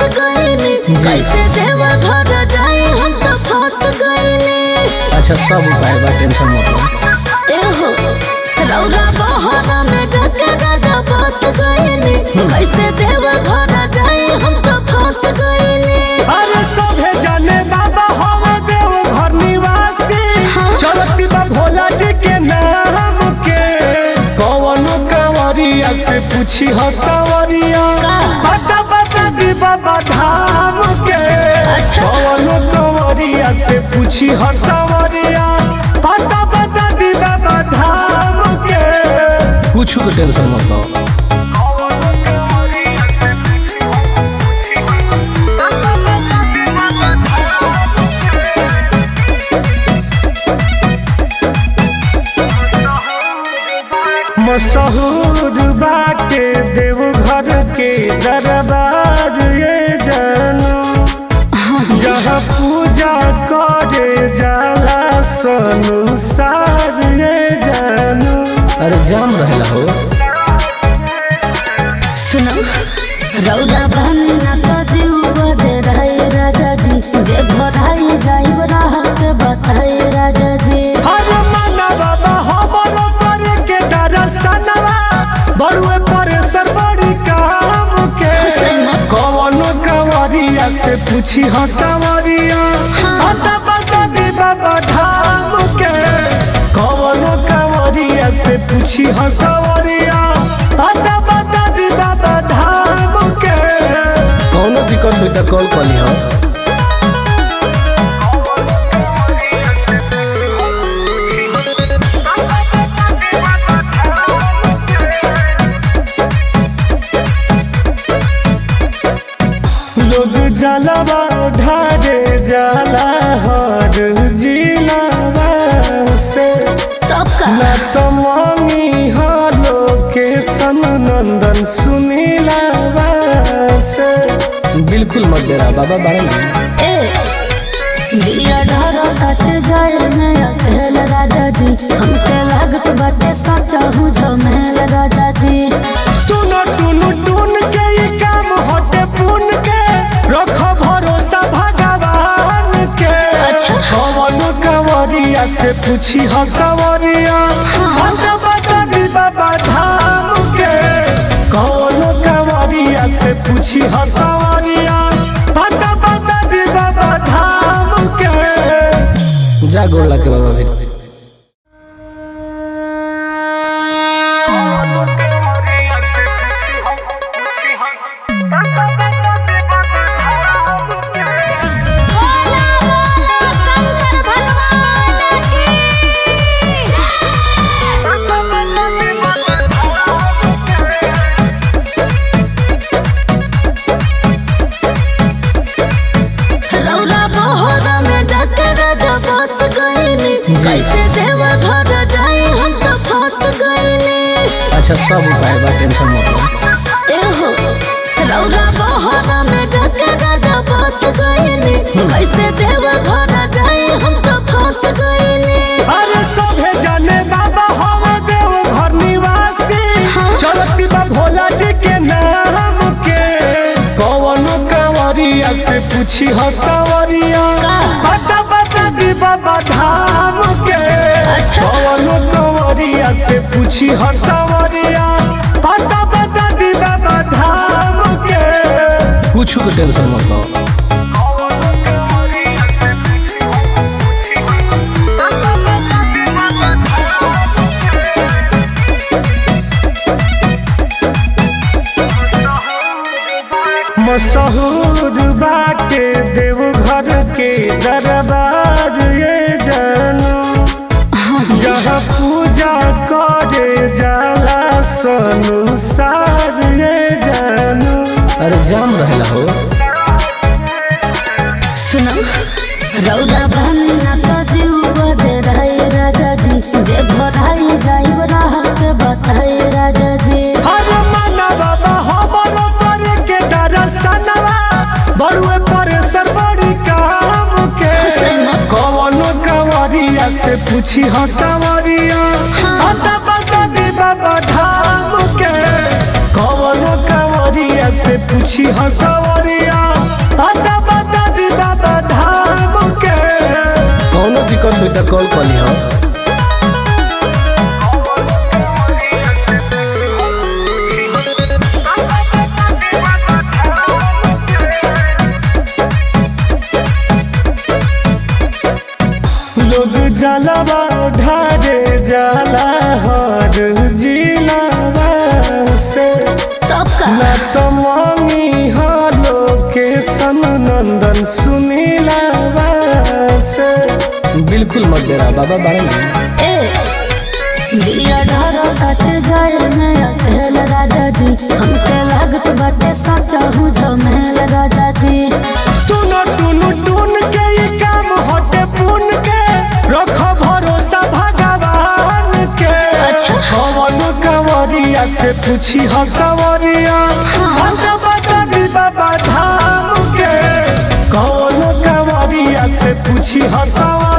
कैसे देवा घर जाए हम तो फंस गइले। अच्छा सब उपाय बा, टेंशन मत लो। एहो रौरा बहरा में जाके राजा फंस गइले। कैसे देवा घर जाए हम तो फंस गइले। अरे सभे जाने बाबा हम देव घर निवासी। चलती बा भोला जी के नाम के। कौनो कंवरिया से पूछी हो सवरिया, बता बता दी बाबा धाम के। कौनो कंवरिया से पूछी हो सवरिया, बता बता दी बाबा धाम के। कुछ तो टेंशन मत लो। मशहूर बाटे देवघर के दरबार ये जानू, जहाँ पूजा करे जाला संसार ये जानू। अरे जाम रहेला हो। सुनो रौरा बनना तो जीव बदे रहे राजा जी। जे भराई जाइब राहत बताए राजा जी। हर माना बाबा हमरो करे के दर्शनवा, बड़ुए परेशर बड़ी काम के। कौनो कंवरिया से पूछी हो सवरिया, बता बता दी बाबा धाम के। कौनो कंवरिया से पूछी हो सवरिया, बता बता दी बाबा धाम के। कौनो दिक्कत हुई तो कॉल कर लिहो। लोग जलवा ढारे जाला हर जिलावा से। ना तो मांगी हालो के सनंदन सुनीलावा से। बिल्कुल मत देना बाबा बारे में। जिया डर कट जाए मैं अकेल राजा जी। हमके लागत बाटे सच्चा हूँ झमेल राजा जी। सुनो टुनु टुन के ये काम होटे पुन के। रखो भरोसा भगवान के। कौनो कंवरिया से पूछी हो सवरिया, बता बता दी बाबा धाम के। कौनो कंवरिया से पूछी हो सवरिया, बता बता दी बाबा धाम के। जा गोड़ लग के बाबा भी। कैसे देवा घर जाए हम तो फंस गइले। अच्छा सब उपाय बा, टेंशन मत लो। एहो रौरा बहरा में जाके राजा फंस गइले। कैसे देवा घर जाए हम तो फंस गइले। अरे सभे जाने बाबा हम देव घर निवासी। चलती बा भोला जी के नाम के। कौनो कंवरिया से पूछी हो सवरिया, बता बता दी बाबा धाम के। कौनो कंवरिया से पूछी हो सवरिया, बता बता दी बाबा धाम के। कुछ तो टेंशन मत लो। मशहूर बाटे देवघर के दरबार ये जानू, जहाँ पूजा करे जाला संसार ये जानू। अरे जाम रहेला हो। सुनो रौरा बनना तो जीव से पूछी हसवरिया बता बता दी बाबा धाम के कौन कंवरिया से पूछी हसवरिया बता बता दी बाबा धाम के। कौनो दिक्कत हुई तो कॉल कर लिहो। लोग जलवा ढारे जाला हर जिलावा से ना तो मांगी हालो के सनंदन सुनीलावा से। बिल्कुल मत डेरा बाबा बारे में। जिया डर कट जाए मैं अकेल राजा जी हमके लागत बाटे सच्चा हूँ झमेल राजा जी। सुनो टुनु टुन के ये काम हटे पुन के रखो भरोसा भगवान के। कौन कंवरिया से पूछी हसवरिया बता बता दी बाबा धाम के कौन कंवरिया से पूछी हसवरिया